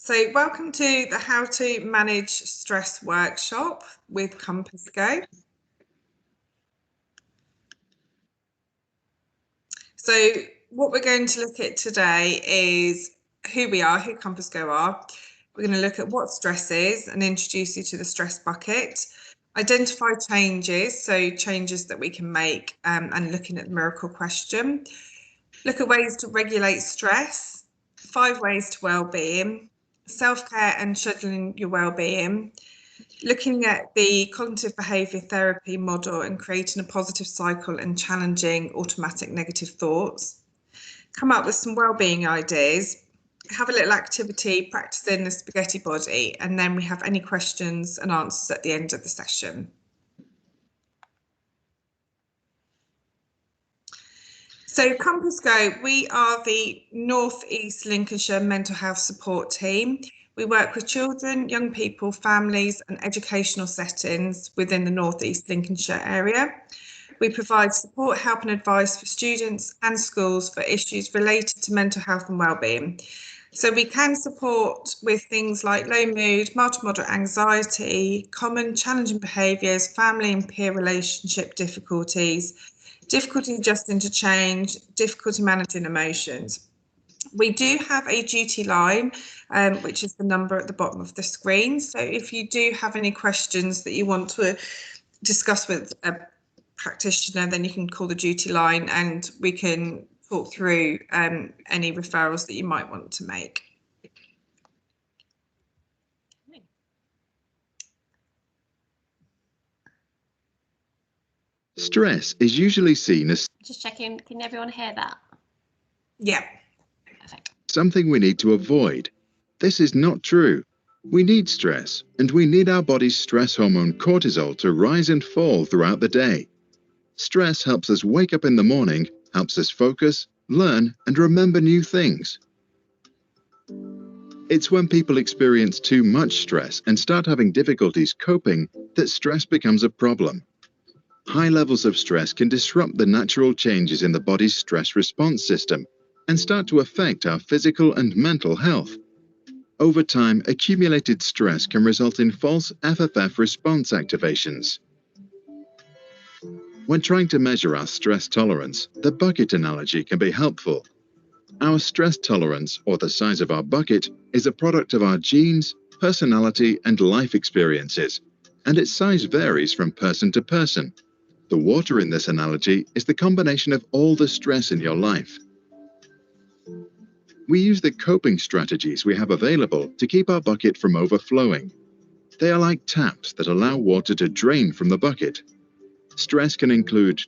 So welcome to the How to Manage Stress workshop with Compass Go. So what we're going to look at today is who we are, who Compass Go are. We're going to look at what stress is and introduce you to the stress bucket. Identify changes, so changes that we can make and looking at the miracle question. Look at ways to regulate stress, 5 ways to well-being, self-care and scheduling your well-being, looking at the cognitive behaviour therapy model and creating a positive cycle and challenging automatic negative thoughts, come up with some well-being ideas, have a little activity practicing the spaghetti body, and then we have any questions and answers at the end of the session. So Compass Go, we are the North East Lincolnshire mental health support team. We work with children, young people, families and educational settings within the North East Lincolnshire area. We provide support, help and advice for students and schools for issues related to mental health and wellbeing. So we can support with things like low mood, mild to moderate anxiety, common challenging behaviours, family and peer relationship difficulties, difficulty adjusting to change, difficulty managing emotions. We do have a duty line, which is the number at the bottom of the screen. So if you do have any questions that you want to discuss with a practitioner, then you can call the duty line and we can talk through any referrals that you might want to make. Stress is usually seen as just checking, can everyone hear that? Yeah. Perfect. Something we need to avoid. This is not true. We need stress, and we need our body's stress hormone cortisol to rise and fall throughout the day. Stress helps us wake up in the morning, helps us focus, learn, and remember new things. It's when people experience too much stress and start having difficulties coping that stress becomes a problem. High levels of stress can disrupt the natural changes in the body's stress response system and start to affect our physical and mental health. Over time, accumulated stress can result in false FFF response activations. When trying to measure our stress tolerance, the bucket analogy can be helpful. Our stress tolerance, or the size of our bucket, is a product of our genes, personality, and life experiences, and its size varies from person to person. The water in this analogy is the combination of all the stress in your life. We use the coping strategies we have available to keep our bucket from overflowing. They are like taps that allow water to drain from the bucket. Stress can include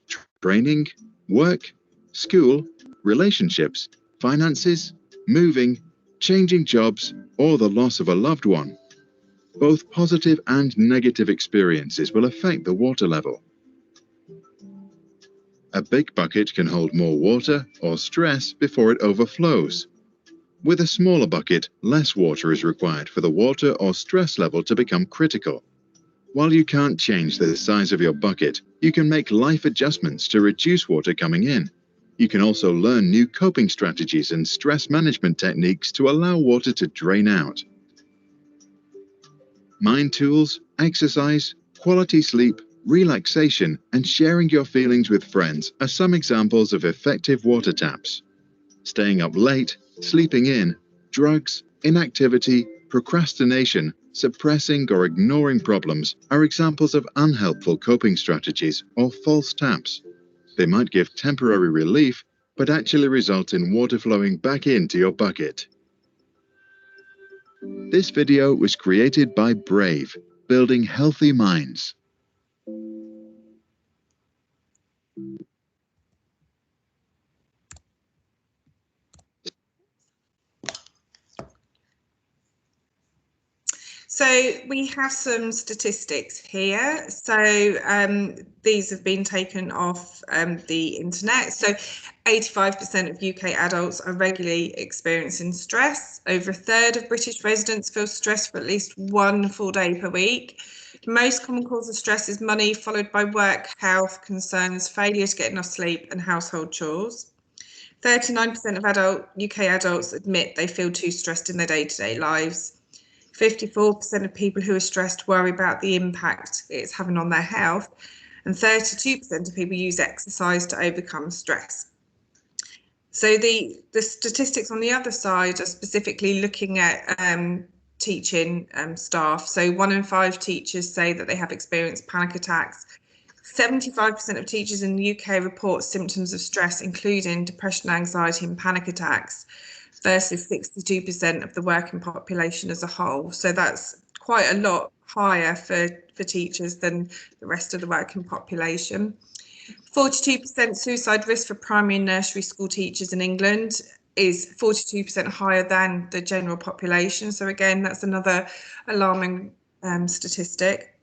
training, work, school, relationships, finances, moving, changing jobs, or the loss of a loved one. Both positive and negative experiences will affect the water level. A big bucket can hold more water or stress before it overflows. With a smaller bucket, less water is required for the water or stress level to become critical. While you can't change the size of your bucket, you can make life adjustments to reduce water coming in. You can also learn new coping strategies and stress management techniques to allow water to drain out. Mind tools, exercise, quality sleep, relaxation, and sharing your feelings with friends are some examples of effective water taps. Staying up late, sleeping in, drugs, inactivity, procrastination, suppressing or ignoring problems are examples of unhelpful coping strategies or false taps. They might give temporary relief, but actually result in water flowing back into your bucket. This video was created by Brave, Building Healthy Minds. So we have some statistics here. So these have been taken off the internet. So 85% of UK adults are regularly experiencing stress. Over a third of British residents feel stressed for at least 1 full day per week. The most common cause of stress is money, followed by work, health concerns, failure to get enough sleep and household chores. 39% of UK adults admit they feel too stressed in their day-to-day lives. 54% of people who are stressed worry about the impact it's having on their health, and 32% of people use exercise to overcome stress. So the statistics on the other side are specifically looking at teaching staff. So 1 in 5 teachers say that they have experienced panic attacks. 75% of teachers in the UK report symptoms of stress, including depression, anxiety, and panic attacks, versus 62% of the working population as a whole. So that's quite a lot higher for teachers than the rest of the working population. 42% suicide risk for primary and nursery school teachers in England is 42% higher than the general population. So again, that's another alarming statistic.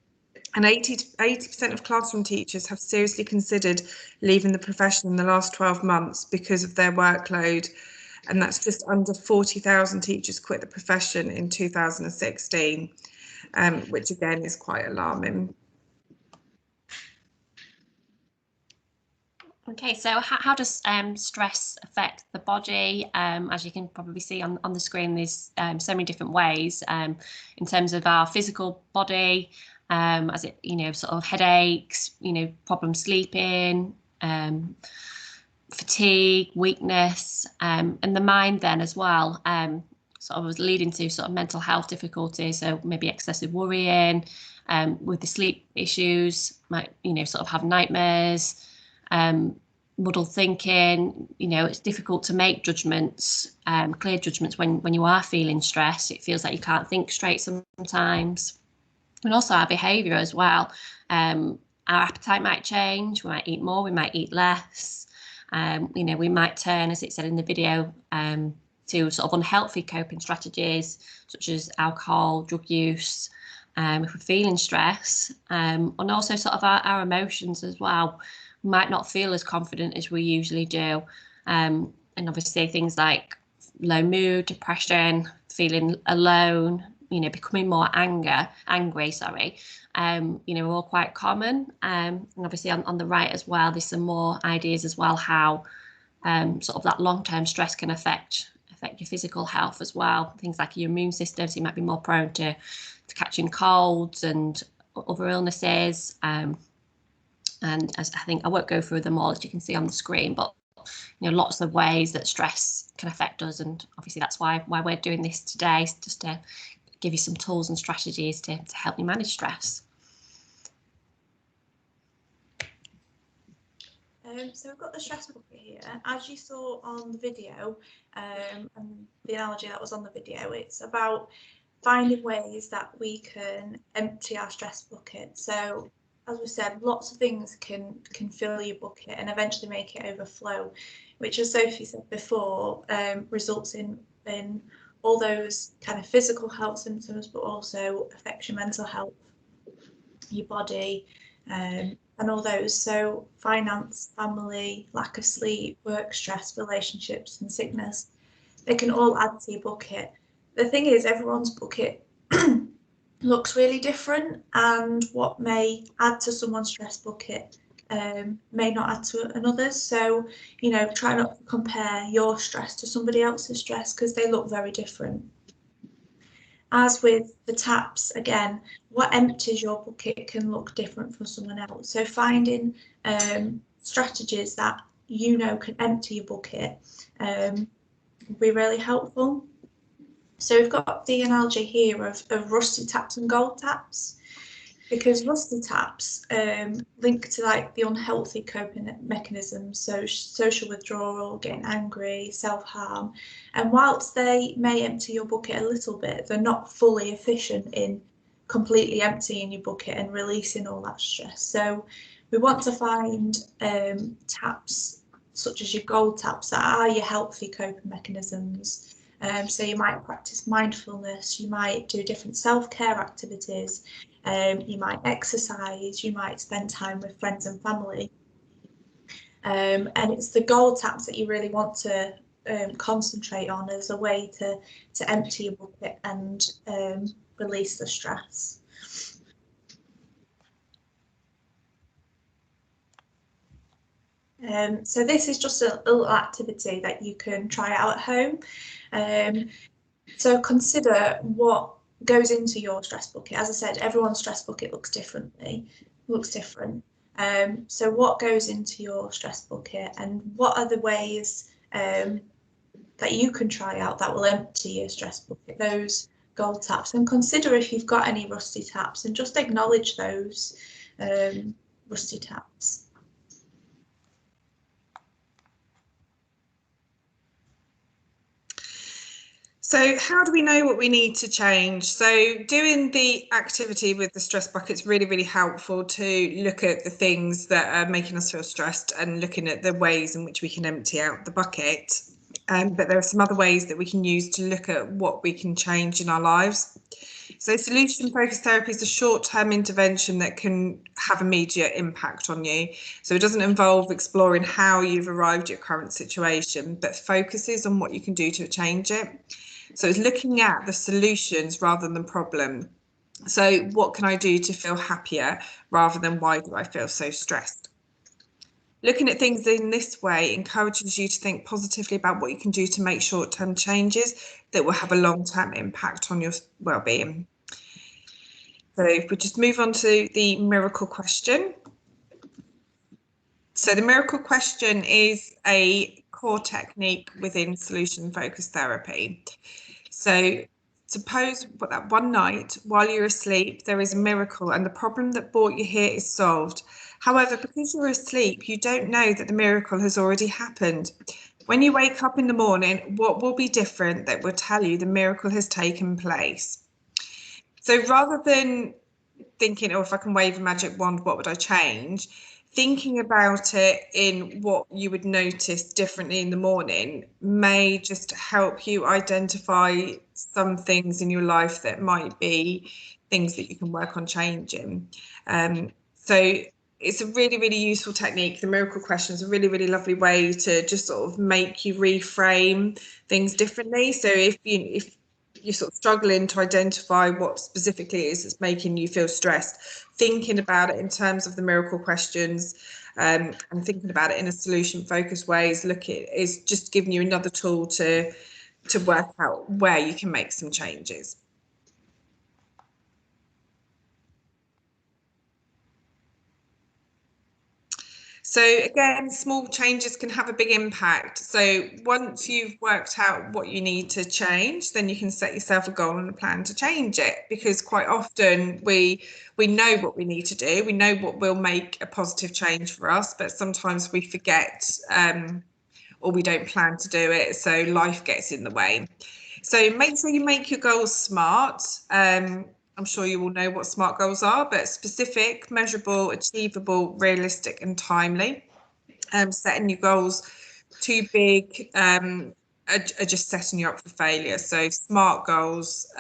And 80% of classroom teachers have seriously considered leaving the profession in the last 12 months because of their workload. And that's just under 40,000 teachers quit the profession in 2016, which again is quite alarming. Okay, so how does stress affect the body? As you can probably see on the screen, there's so many different ways in terms of our physical body, as it, sort of headaches, problem sleeping, fatigue, weakness, and the mind then as well, sort of was leading to sort of mental health difficulties, so maybe excessive worrying, with the sleep issues, might, sort of have nightmares, muddled thinking. It's difficult to make judgments, clear judgments when you are feeling stressed. It feels like you can't think straight sometimes. And also our behaviour as well. Our appetite might change. We might eat more, we might eat less. We might turn, as it said in the video, to sort of unhealthy coping strategies such as alcohol, drug use, if we're feeling stress, and also sort of our emotions as well. We might not feel as confident as we usually do, and obviously things like low mood, depression, feeling alone, becoming more angry, are all quite common. And obviously on the right as well, there's some more ideas as well how sort of that long-term stress can affect your physical health as well. Things like your immune system, so you might be more prone to catching colds and other illnesses. And as I think I won't go through them all, as you can see on the screen, but lots of ways that stress can affect us, and obviously that's why we're doing this today, just to give you some tools and strategies to help you manage stress. So we've got the stress bucket here. As you saw on the video, and the analogy that was on the video, it's about finding ways that we can empty our stress bucket. So as we said, lots of things can fill your bucket and eventually make it overflow, which, as Sophie said before, results in all those kind of physical health symptoms, but also affects your mental health, your body, and all those. So finance, family, lack of sleep, work stress, relationships and sickness, they can all add to your bucket. The thing is, everyone's bucket looks really different, and what may add to someone's stress bucket may not add to another's. So, try not to compare your stress to somebody else's stress, because they look very different. As with the taps, again, what empties your bucket can look different from someone else. So finding strategies that can empty your bucket will be really helpful. So we've got the analogy here of rusty taps and gold taps, because rusty taps link to like the unhealthy coping mechanisms, so social withdrawal, getting angry, self-harm, and whilst they may empty your bucket a little bit, they're not fully efficient in completely emptying your bucket and releasing all that stress. So we want to find taps such as your gold taps that are your healthy coping mechanisms. So you might practice mindfulness, you might do different self-care activities, you might exercise, you might spend time with friends and family. And it's the gold taps that you really want to concentrate on as a way to empty your bucket and release the stress. So this is just a little activity that you can try out at home. So consider what goes into your stress bucket. As I said, everyone's stress bucket looks different. So what goes into your stress bucket, and what are the ways that you can try out that will empty your stress bucket, those gold taps, and consider if you've got any rusty taps and just acknowledge those rusty taps. So how do we know what we need to change? So doing the activity with the stress bucket is really, really helpful to look at the things that are making us feel stressed and looking at the ways in which we can empty out the bucket. But there are some other ways that we can use to look at what we can change in our lives. So solution-focused therapy is a short-term intervention that can have immediate impact on you. So it doesn't involve exploring how you've arrived at your current situation, but focuses on what you can do to change it. So it's looking at the solutions rather than the problem. So what can I do to feel happier rather than why do I feel so stressed? Looking at things in this way encourages you to think positively about what you can do to make short-term changes that will have a long-term impact on your well-being. So if we just move on to the miracle question. So the miracle question is a core technique within solution-focused therapy. So suppose that one night while you're asleep, there is a miracle and the problem that brought you here is solved. However, because you're asleep, you don't know that the miracle has already happened. When you wake up in the morning, what will be different that will tell you the miracle has taken place? So rather than thinking, oh, if I can wave a magic wand, what would I change? Thinking about it in what you would notice differently in the morning may just help you identify some things in your life that might be things that you can work on changing. So it's a really, really useful technique. The miracle question is a really, really lovely way to just sort of make you reframe things differently. So if you're sort of struggling to identify what specifically it is that's making you feel stressed, thinking about it in terms of the miracle questions and thinking about it in a solution-focused way is just giving you another tool to work out where you can make some changes. So again, small changes can have a big impact. So once you've worked out what you need to change, then you can set yourself a goal and a plan to change it, because quite often we know what we need to do, we know what will make a positive change for us, but sometimes we forget or we don't plan to do it, so life gets in the way. So make sure you make your goals SMART. I'm sure you all know what SMART goals are, but specific, measurable, achievable, realistic and timely. Setting your goals too big are just setting you up for failure. So SMART goals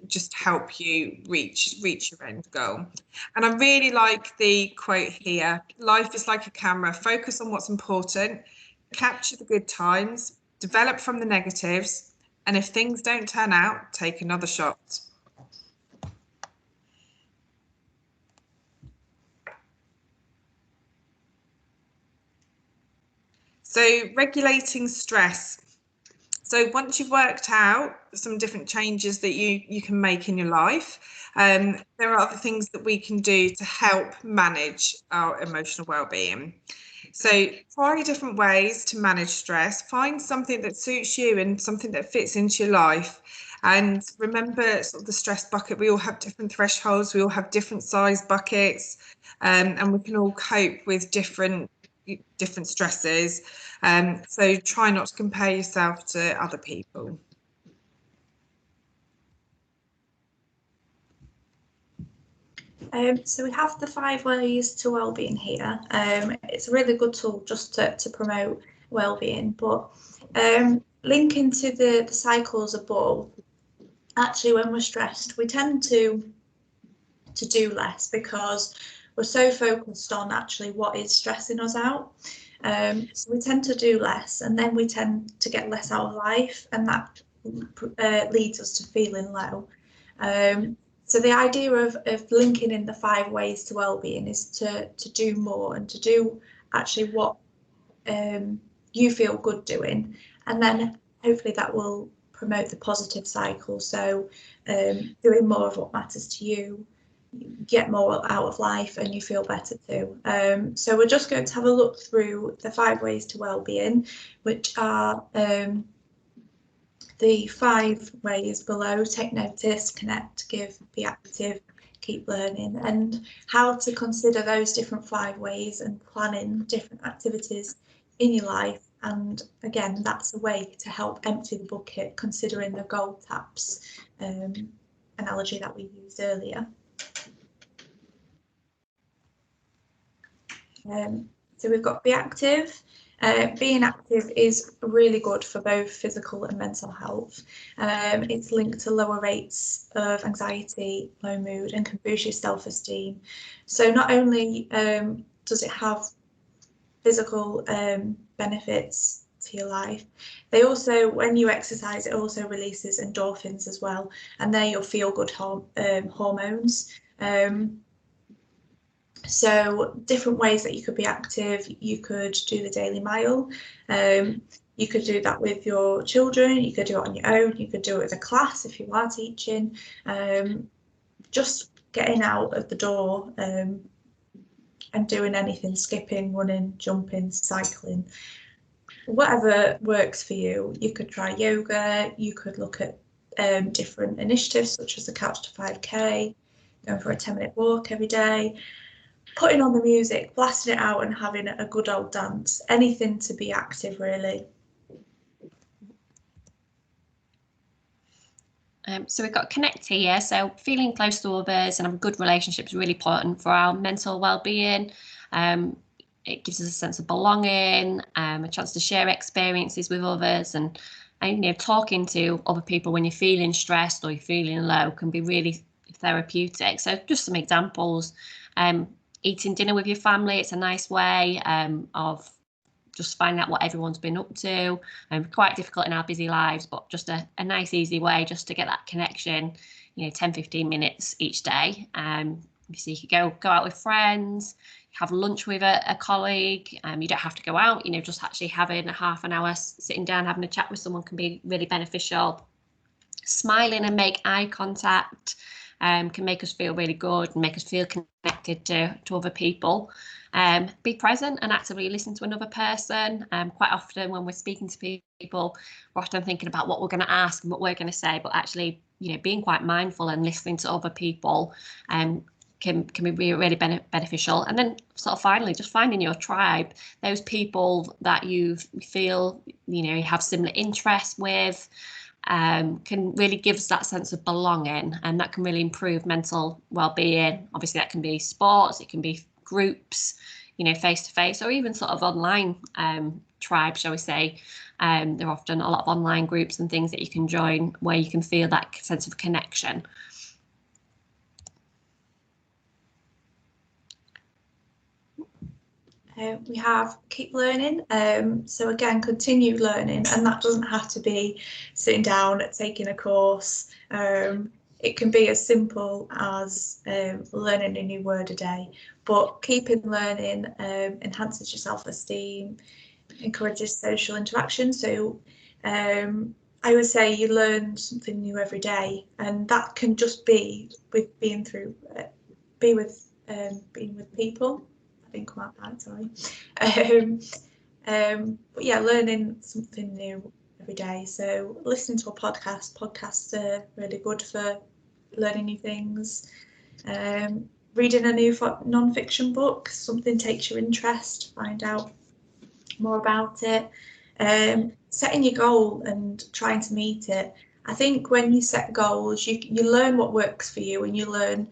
just help you reach your end goal. And I really like the quote here: life is like a camera, focus on what's important, capture the good times, develop from the negatives, and if things don't turn out, take another shot. So regulating stress. So once you've worked out some different changes that you can make in your life, there are other things that we can do to help manage our emotional well-being. So try different ways to manage stress, find something that suits you and something that fits into your life. And remember sort of the stress bucket, we all have different thresholds, we all have different size buckets, and we can all cope with different stresses. So try not to compare yourself to other people. So we have the 5 ways to wellbeing here. It's a really good tool just to promote wellbeing, but linking to the cycles above, actually when we're stressed, we tend to do less because we're so focused on actually what is stressing us out. So we tend to do less, and then we tend to get less out of life, and that leads us to feeling low. So the idea of linking in the 5 ways to wellbeing is to do more and to do actually what you feel good doing, and then hopefully that will promote the positive cycle. So doing more of what matters to you, get more out of life, and you feel better too. So we're just going to have a look through the 5 ways to well-being, which are the 5 ways below: take notice, connect, give, be active, keep learning, and how to consider those different 5 ways and planning different activities in your life. And again, that's a way to help empty the bucket, considering the gold taps analogy that we used earlier. So we've got be active. Being active is really good for both physical and mental health. It's linked to lower rates of anxiety, low mood, and can boost your self-esteem. So not only does it have physical benefits to your life, they also, when you exercise, it also releases endorphins as well, and they're your feel-good hormones. So different ways that you could be active: you could do the daily mile, you could do that with your children, you could do it on your own, you could do it with a class if you are teaching, just getting out of the door and doing anything: skipping, running, jumping, cycling, whatever works for you. You could try yoga, you could look at different initiatives such as the Couch to 5K, going for a 10-minute walk every day, putting on the music, blasting it out and having a good old dance. Anything to be active, really. So we've got connect here. So feeling close to others and having good relationships is really important for our mental well-being. It gives us a sense of belonging, a chance to share experiences with others, and you know, talking to other people when you're feeling stressed or you're feeling low can be really therapeutic. So just some examples: eating dinner with your family. It's a nice way of just finding out what everyone's been up to. Quite difficult in our busy lives, but just a nice, easy way just to get that connection, you know, 10-15 minutes each day. So you could go out with friends, have lunch with a colleague. You don't have to go out, you know, just actually having a half an hour sitting down, having a chat with someone can be really beneficial. Smiling and make eye contact can make us feel really good and make us feel connected to other people. Be present and actively listen to another person. Quite often when we're speaking to people, we're often thinking about what we're going to ask and what we're going to say, but actually, you know, being quite mindful and listening to other people can be really beneficial. And then sort of finally, just finding your tribe, those people that you feel, you know, you have similar interests with, can really give us that sense of belonging, and that can really improve mental well-being. Obviously that can be sports, it can be groups, you know, face-to-face, or even sort of online tribes, shall we say. There are often a lot of online groups and things that you can join where you can feel that sense of connection. We have keep learning. So again, continue learning, and that doesn't have to be sitting down taking a course. It can be as simple as learning a new word a day, but keeping learning enhances your self-esteem, encourages social interaction. So I would say you learn something new every day, and that can just be with being with people. I didn't come out right, sorry. But yeah, learning something new every day. So listening to a podcast. Podcasts are really good for learning new things. Reading a new non-fiction book, something takes your interest, find out more about it. Setting your goal and trying to meet it. I think when you set goals, you learn what works for you, and you learn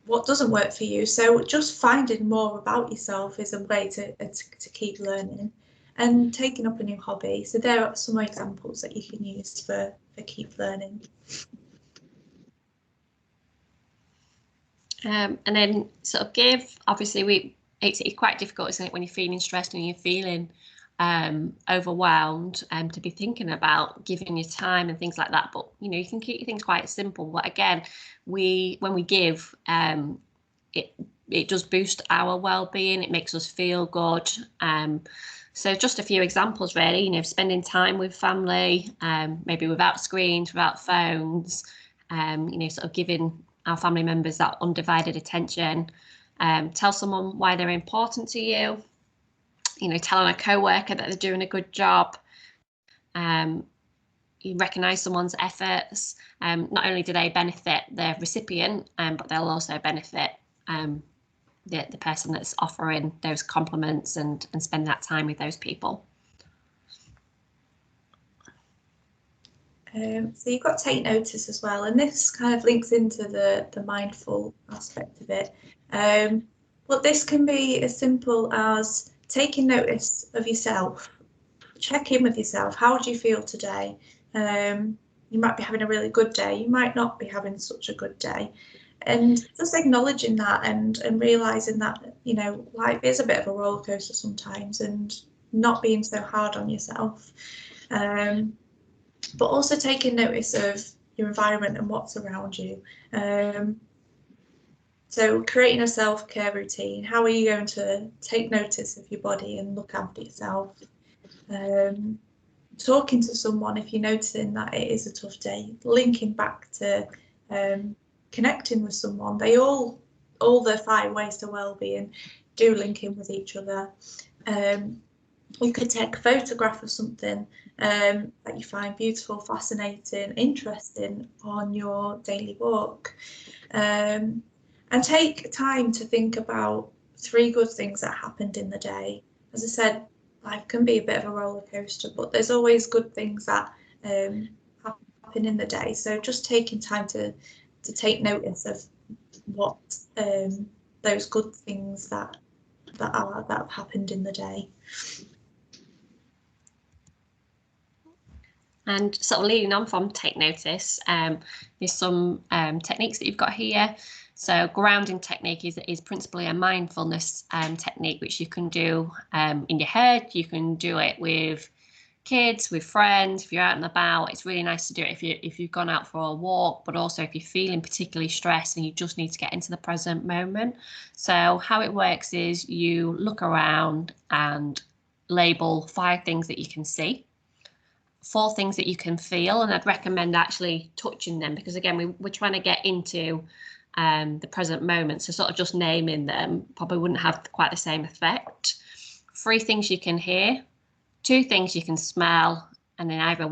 what doesn't work for you. So just finding more about yourself is a way to keep learning, and taking up a new hobby. So there are some examples that you can use for keep learning. And then sort of give, obviously it's quite difficult, isn't it, when you're feeling stressed and you're feeling overwhelmed, to be thinking about giving your time and things like that. But you know, you can keep things quite simple. But again, when we give, it does boost our well-being. It makes us feel good. So just a few examples really, you know, spending time with family, maybe without screens, without phones, you know, sort of giving our family members that undivided attention. Tell someone why they're important to you, you know, telling a co-worker that they're doing a good job. You recognise someone's efforts. Not only do they benefit the recipient, but they'll also benefit the person that's offering those compliments and spend that time with those people. So you've got take notice as well, and this kind of links into the mindful aspect of it. But this can be as simple as taking notice of yourself. Check in with yourself. How do you feel today? You might be having a really good day. You might not be having such a good day. And just acknowledging that and realising that, you know, life is a bit of a roller coaster sometimes, and not being so hard on yourself. But also taking notice of your environment and what's around you. So creating a self-care routine. How are you going to take notice of your body and look after yourself? Talking to someone if you're noticing that it is a tough day. Linking back to connecting with someone. They all the 5 ways to well-being do link in with each other. You could take a photograph of something that you find beautiful, fascinating, interesting on your daily walk. And take time to think about 3 good things that happened in the day. As I said, life can be a bit of a roller coaster, but there's always good things that happen in the day. So just taking time to take notice of what those good things that have happened in the day. And sort of leading on from take notice, there's some techniques that you've got here. So grounding technique is principally a mindfulness technique, which you can do in your head. You can do it with kids, with friends, if you're out and about. It's really nice to do it if you've gone out for a walk, but also if you're feeling particularly stressed and you just need to get into the present moment. So how it works is you look around and label 5 things that you can see, 4 things that you can feel, and I'd recommend actually touching them, because again we're trying to get into the present moment, so sort of just naming them probably wouldn't have quite the same effect. 3 things you can hear, 2 things you can smell, and then either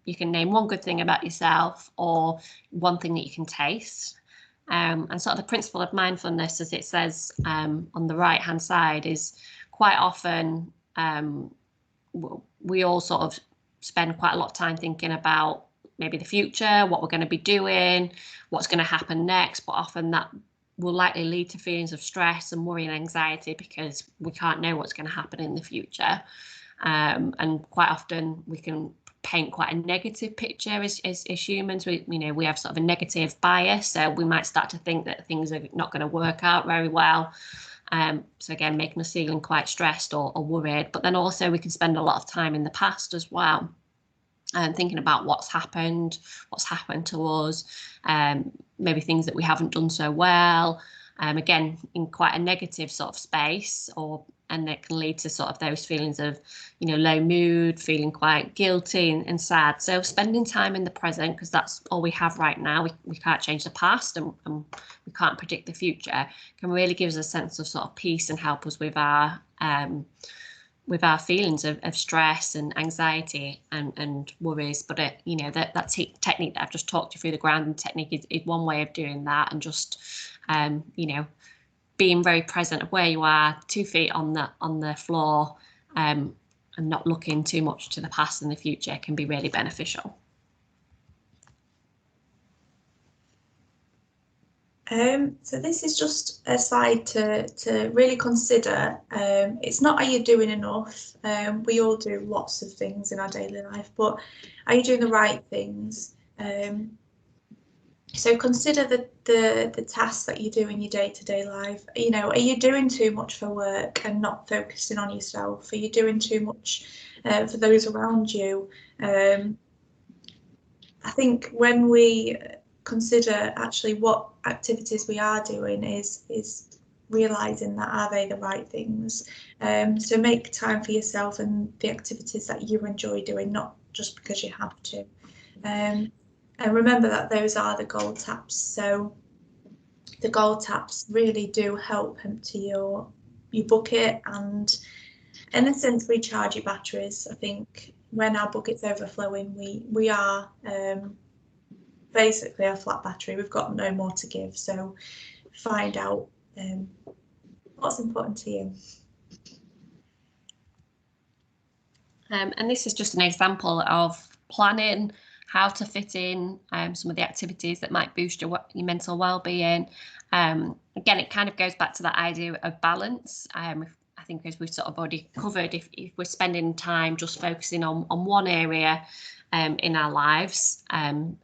you can name 1 good thing about yourself or 1 thing that you can taste. And sort of the principle of mindfulness, as it says on the right hand side, is quite often we all sort of spend quite a lot of time thinking about maybe the future, what we're going to be doing, what's going to happen next, but often that will likely lead to feelings of stress and worry and anxiety because we can't know what's going to happen in the future. And quite often we can paint quite a negative picture as humans. We have sort of a negative bias, so we might start to think that things are not going to work out very well. So again, making us feeling quite stressed or worried. But then also we can spend a lot of time in the past as well, and thinking about what's happened to us, maybe things that we haven't done so well, again in quite a negative sort of space, and it can lead to sort of those feelings of, low mood, feeling quite guilty and sad. So spending time in the present, because that's all we have right now. We can't change the past and we can't predict the future, can really give us a sense of sort of peace and help us with our feelings of stress and anxiety and worries. But that technique that I've just talked you through, the grounding technique, is one way of doing that, and just being very present of where you are, 2 feet on the floor, and not looking too much to the past and the future can be really beneficial. So this is just a slide to really consider. It's not, are you doing enough? We all do lots of things in our daily life, but are you doing the right things? So consider the tasks that you do in your day-to-day life. Are you doing too much for work and not focusing on yourself? Are you doing too much for those around you? I think when we consider actually what activities we are doing is realizing that are they the right things. So make time for yourself and the activities that you enjoy doing, not just because you have to. And remember that those are the gold taps. So the gold taps really do help empty your bucket and, in a sense, recharge your batteries. I think when our bucket's overflowing, we are basically a flat battery. We've got no more to give. So find out what's important to you. And this is just an example of planning how to fit in some of the activities that might boost your mental well-being. Again, it kind of goes back to that idea of balance. I think, as we've sort of already covered, if we're spending time just focusing on one area in our lives,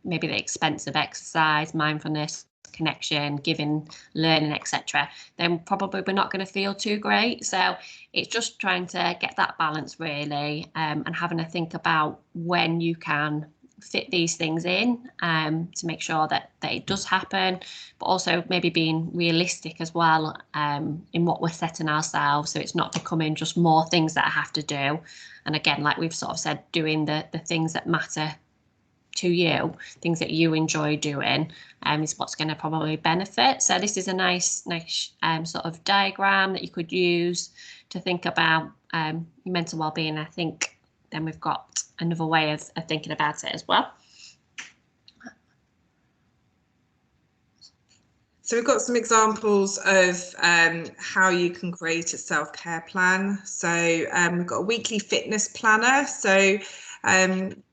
maybe the expense of exercise, mindfulness, connection, giving, learning, etc., then probably we're not going to feel too great. So it's just trying to get that balance really, and having to think about when you can fit these things in to make sure that it does happen, but also maybe being realistic as well in what we're setting ourselves, so it's not becoming just more things that I have to do. And again, like we've sort of said, doing the things that matter to you, things that you enjoy doing, is what's going to probably benefit. So this is a nice sort of diagram that you could use to think about your mental well-being. I think then we've got another way of thinking about it as well. So we've got some examples of how you can create a self-care plan. So we've got a weekly fitness planner. So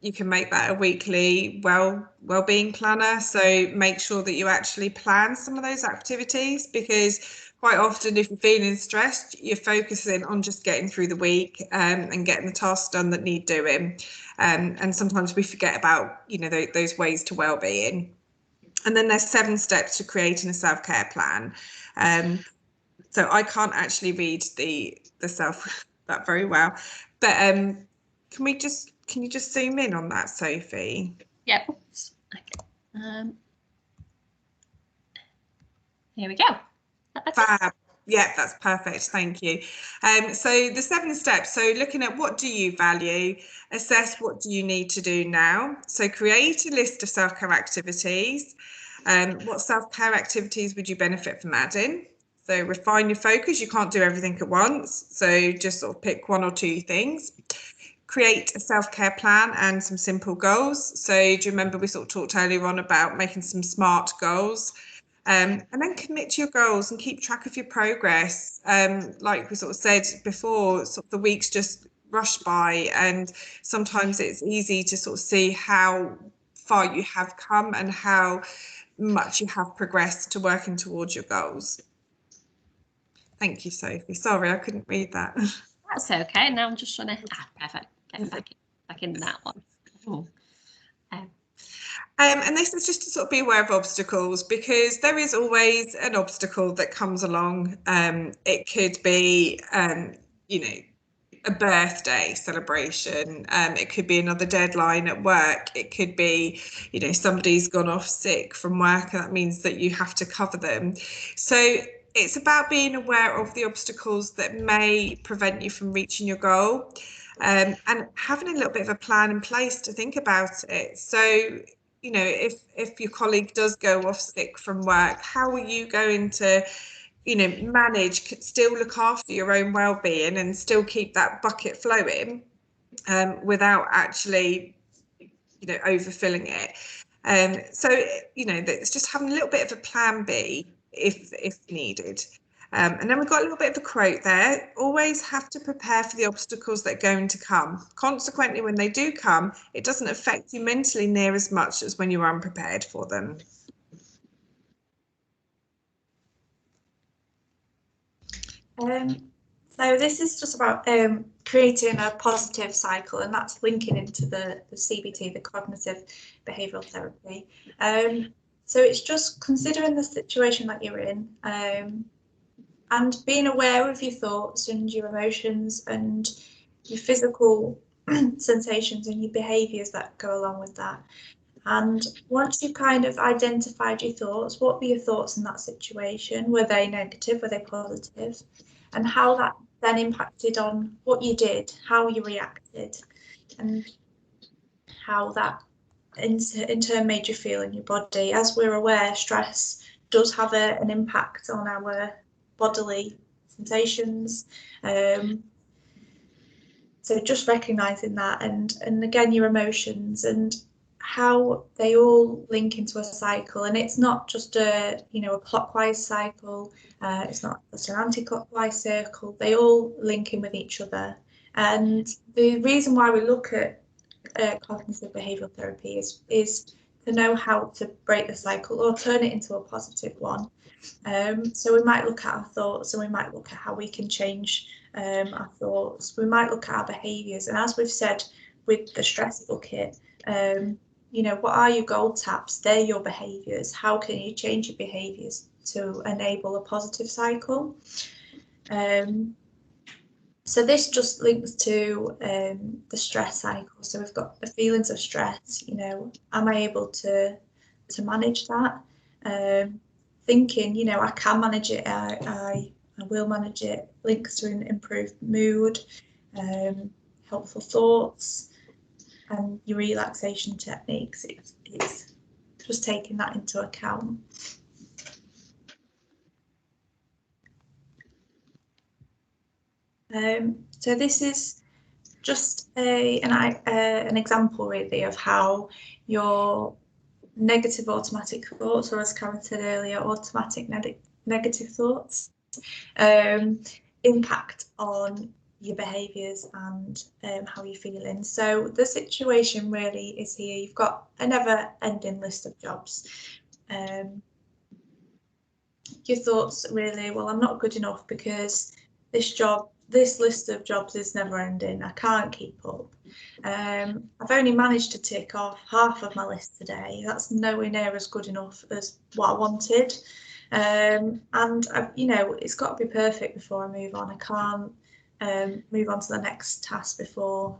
you can make that a weekly well-being planner. So make sure that you actually plan some of those activities, because quite often if you're feeling stressed, you're focusing on just getting through the week and getting the tasks done that need doing. And sometimes we forget about, you know, those ways to well-being. And then there's 7 steps to creating a self-care plan. So I can't actually read the self that very well, but can you just zoom in on that, Sophie? Yep. Okay. Here we go. Fab. Yeah, that's perfect. Thank you. So the 7 steps. So looking at what do you value, assess what do you need to do now. So create a list of self-care activities. What self-care activities would you benefit from adding? So refine your focus. You can't do everything at once. So just sort of pick 1 or 2 things. Create a self-care plan and some simple goals. So do you remember we sort of talked earlier on about making some SMART goals? And then commit to your goals and keep track of your progress. Like we sort of said before, sort of the weeks just rush by, and sometimes it's easy to sort of see how far you have come and how much you have progressed to working towards your goals. Thank you, Sophie. Sorry, I couldn't read that. That's okay. Now I'm just trying to perfect. Get back in that one. And this is just to sort of be aware of obstacles, because there is always an obstacle that comes along. It could be, you know, a birthday celebration. It could be another deadline at work. It could be, you know, somebody's gone off sick from work, and that means that you have to cover them. So it's about being aware of the obstacles that may prevent you from reaching your goal, and having a little bit of a plan in place to think about it. So, you know, if your colleague does go off sick from work, how are you going to, you know, manage, still look after your own well-being and still keep that bucket flowing without actually, you know, overfilling it? So, you know, it's just having a little bit of a plan B if needed. And then we've got a little bit of a quote there: always have to prepare for the obstacles that are going to come. Consequently, when they do come, it doesn't affect you mentally near as much as when you are unprepared for them. So this is just about creating a positive cycle, and that's linking into the CBT, the cognitive behavioural therapy. So it's just considering the situation that you're in, and being aware of your thoughts and your emotions and your physical sensations and your behaviours that go along with that. And once you've kind of identified your thoughts, what were your thoughts in that situation? Were they negative? Were they positive? And how that then impacted on what you did, how you reacted, and how that in turn made you feel in your body. As we're aware, stress does have an impact on our bodily sensations. So just recognising that, and again your emotions and how they all link into a cycle, and it's not just a a clockwise cycle. It's not just an anti-clockwise circle. They all link in with each other. And the reason why we look at cognitive behavioural therapy is to know how to break the cycle or turn it into a positive one. So we might look at our thoughts, and we might look at how we can change our thoughts. We might look at our behaviours, and as we've said with the stress bucket, what are your gold taps? They're your behaviours. How can you change your behaviours to enable a positive cycle? So this just links to the stress cycle. So we've got the feelings of stress. Am I able to manage that? Thinking, I can manage it. I will manage it. Links to an improved mood, helpful thoughts, and your relaxation techniques. It's just taking that into account. So this is just an example really of how your negative automatic thoughts, or as Karen said earlier, automatic negative thoughts, impact on your behaviours and how you're feeling. So the situation really is here. You've got a never-ending list of jobs. Your thoughts really, well, I'm not good enough because this list of jobs is never ending. I can't keep up. I've only managed to tick off half of my list today. That's nowhere near as good enough as what I wanted. And it's got to be perfect before I move on. I can't move on to the next task before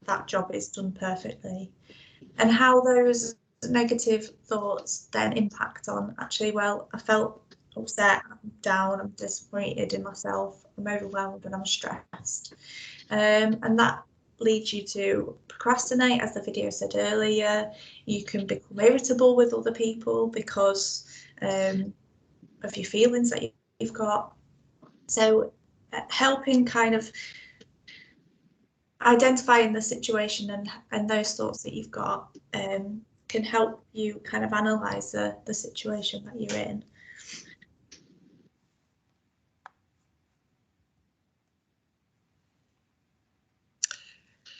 that job is done perfectly. And how those negative thoughts then impact on, actually, well, I felt upset, I'm down, I'm disappointed in myself, I'm overwhelmed, and I'm stressed. And that leads you to procrastinate, as the video said earlier. You can become irritable with other people because of your feelings that you've got. So helping kind of identifying the situation and those thoughts that you've got can help you kind of analyse the situation that you're in.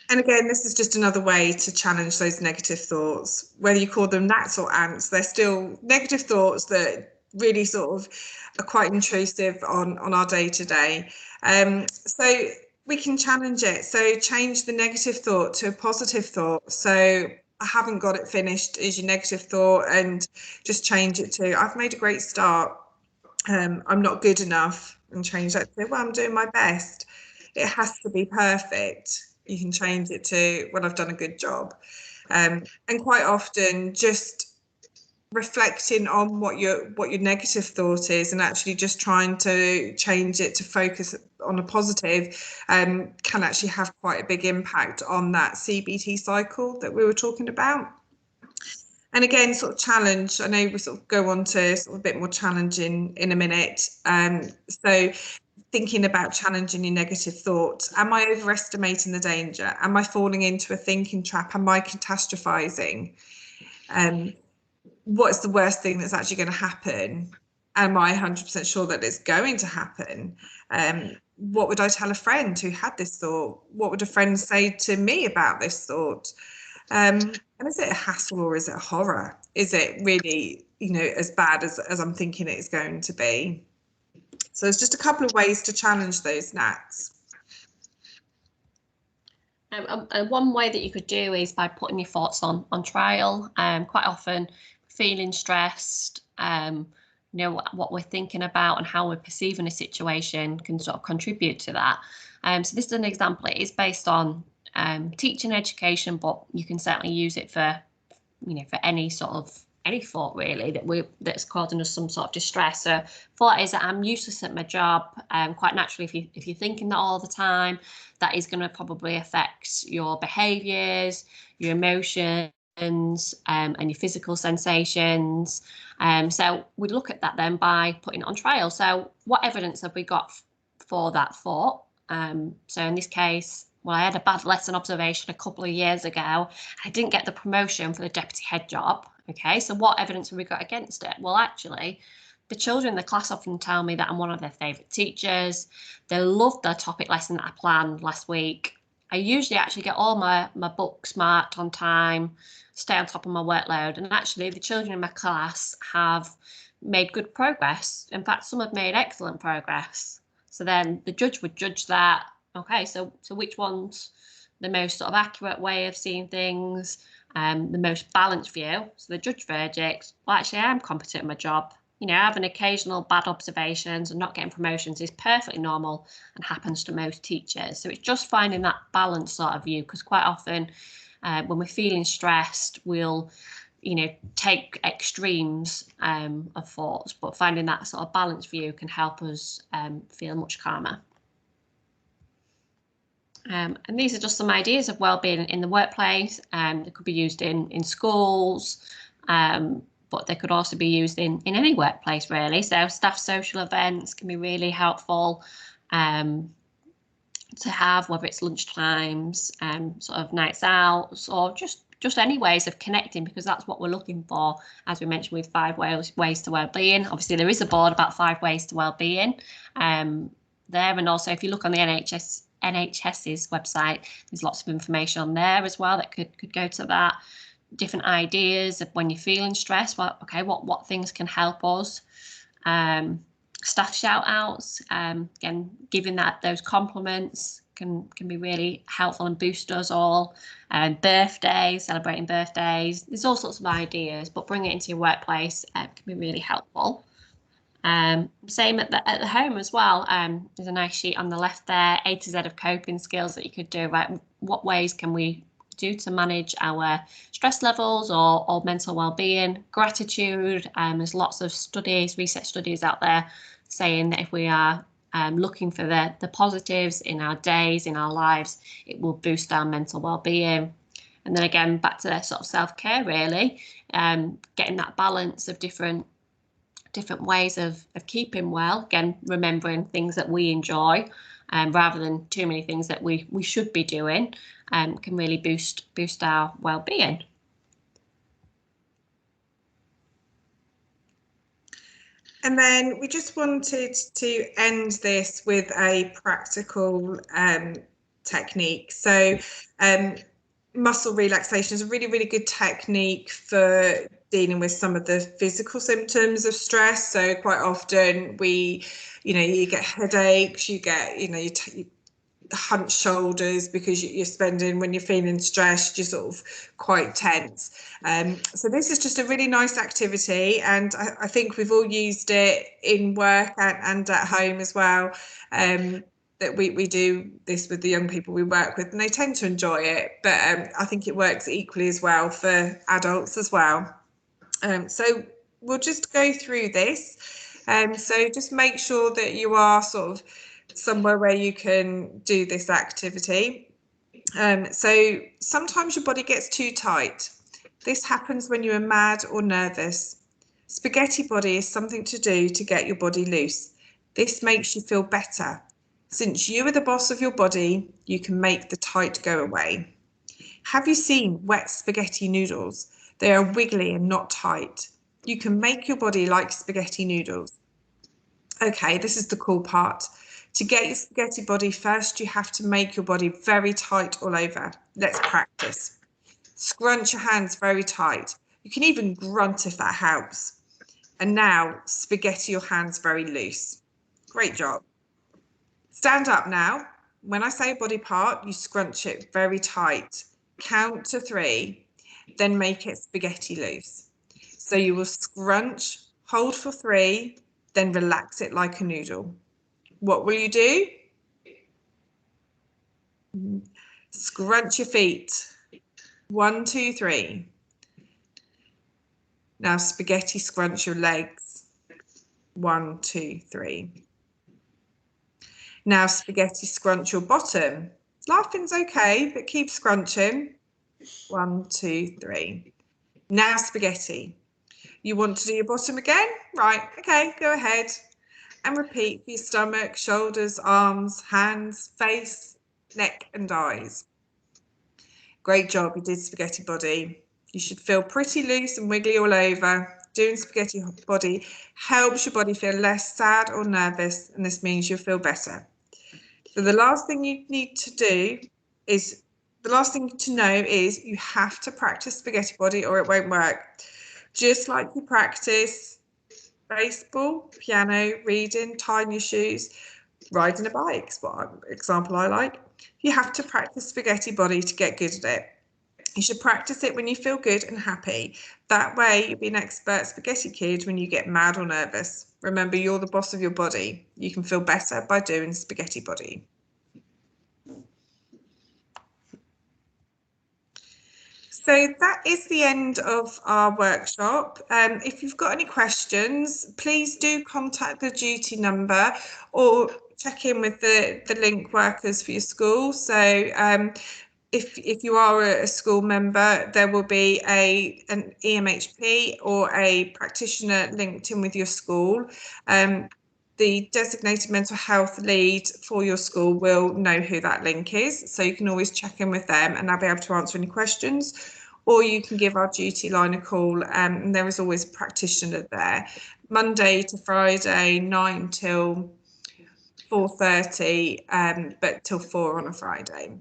And again, this is just another way to challenge those negative thoughts. Whether you call them gnats or ants, they're still negative thoughts that really sort of are quite intrusive on our day-to-day. So we can challenge it. So change the negative thought to a positive thought. So I haven't got it finished is your negative thought, and just change it to I've made a great start. I'm not good enough, and change that to, well, I'm doing my best. It has to be perfect. You can change it to, well, I've done a good job. And quite often just reflecting on what your negative thought is, and actually just trying to change it to focus on a positive can actually have quite a big impact on that CBT cycle that we were talking about. And again, sort of challenge, I know we sort of go on to sort of a bit more challenging in a minute. So thinking about challenging your negative thoughts. Am I overestimating the danger? Am I falling into a thinking trap? Am I catastrophizing? What's the worst thing that's actually going to happen? Am I 100% sure that it's going to happen? What would I tell a friend who had this thought? What would a friend say to me about this thought? And is it a hassle or is it a horror? Is it really, as bad as I'm thinking it's going to be? So there's just a couple of ways to challenge those gnats. And one way that you could do is by putting your thoughts on trial. Quite often feeling stressed, what we're thinking about and how we're perceiving a situation can sort of contribute to that. So this is an example. It is based on teaching education, but you can certainly use it for for any thought really that's causing us some sort of distress. So thought is that I'm useless at my job. Quite naturally, if you're thinking that all the time, that is going to probably affect your behaviours, your emotions, and your physical sensations. So we look at that then by putting it on trial. So what evidence have we got for that thought? So in this case, well, I had a bad lesson observation a couple of years ago. I didn't get the promotion for the deputy head job. Okay, so what evidence have we got against it? Well, actually, the children in the class often tell me that I'm one of their favourite teachers. They love the topic lesson that I planned last week. I usually actually get all my books marked on time, stay on top of my workload. And actually, the children in my class have made good progress. In fact, some have made excellent progress. So then the judge would judge that. Okay, so which one's the most sort of accurate way of seeing things, the most balanced view? So the judge verdict, well, actually, I am competent in my job. Having occasional bad observations and not getting promotions is perfectly normal and happens to most teachers. So it's just finding that balanced sort of view, because quite often when we're feeling stressed, we'll take extremes of thoughts, but finding that sort of balanced view can help us feel much calmer. And these are just some ideas of wellbeing in the workplace. They could be used in schools, but they could also be used in any workplace really. So staff social events can be really helpful to have, whether it's lunch times, sort of nights out, or just any ways of connecting, because that's what we're looking for, as we mentioned, with 5 ways to wellbeing. Obviously, there is a board about 5 ways to wellbeing there, and also if you look on the NHS's website, there's lots of information on there as well that could go to that. Different ideas of when you're feeling stressed. Well, okay, what things can help us? Staff shout outs, again, giving those compliments can be really helpful and boost us all. Birthdays, celebrating birthdays, there's all sorts of ideas, but bringing it into your workplace can be really helpful. Same at the home as well. There's a nice sheet on the left there, A to Z of coping skills that you could do. Right, what ways can we do to manage our stress levels or mental well-being? Gratitude. There's lots of studies, research studies out there saying that if we are looking for the positives in our days, in our lives, it will boost our mental well-being. And then again, back to sort of self-care really, getting that balance of different ways of keeping well, again, remembering things that we enjoy rather than too many things that we should be doing, can really boost our well-being. And then we just wanted to end this with a practical technique. So muscle relaxation is a really, really good technique for dealing with some of the physical symptoms of stress. So quite often you get headaches, you get, you hunch shoulders because you're spending, when you're feeling stressed, you're sort of quite tense. So this is just a really nice activity, and I think we've all used it in work and at home as well. That we do this with the young people we work with, and they tend to enjoy it, but I think it works equally as well for adults as well. So we'll just go through this. So just make sure that you are sort of somewhere where you can do this activity. So sometimes your body gets too tight. This happens when you are mad or nervous. Spaghetti body is something to do to get your body loose. This makes you feel better. Since you are the boss of your body, you can make the tight go away. Have you seen wet spaghetti noodles? They are wiggly and not tight. You can make your body like spaghetti noodles. Okay, this is the cool part. To get your spaghetti body, first you have to make your body very tight all over. Let's practice. Scrunch your hands very tight. You can even grunt if that helps. And now spaghetti your hands very loose. Great job. Stand up now. When I say body part, you scrunch it very tight. Count to 3, then make it spaghetti loose. So you will scrunch, hold for 3, then relax it like a noodle. What will you do? Scrunch your feet. 1, 2, 3. Now spaghetti scrunch your legs. 1, 2, 3. Now spaghetti scrunch your bottom. Laughing's okay, but keep scrunching. 1, 2, 3. Now spaghetti. You want to do your bottom again? Right, okay, go ahead. And repeat for your stomach, shoulders, arms, hands, face, neck and eyes. Great job, you did spaghetti body. You should feel pretty loose and wiggly all over. Doing spaghetti body helps your body feel less sad or nervous, and this means you'll feel better. So the last thing you need to do is, the last thing to know is you have to practice spaghetti body or it won't work. Just like you practice baseball, piano, reading, tying your shoes, riding a bike is what example I like. You have to practice spaghetti body to get good at it. You should practice it when you feel good and happy. That way you'll be an expert spaghetti kid when you get mad or nervous. Remember, you're the boss of your body. You can feel better by doing spaghetti body. So that is the end of our workshop. If you've got any questions, please do contact the duty number or check in with the link workers for your school. So if you are a school member, there will be an EMHP or a practitioner linked in with your school. The designated mental health lead for your school will know who that link is, so you can always check in with them and they'll be able to answer any questions, or you can give our duty line a call, and there is always a practitioner there. Monday to Friday, 9 till 4:30, but till 4 on a Friday.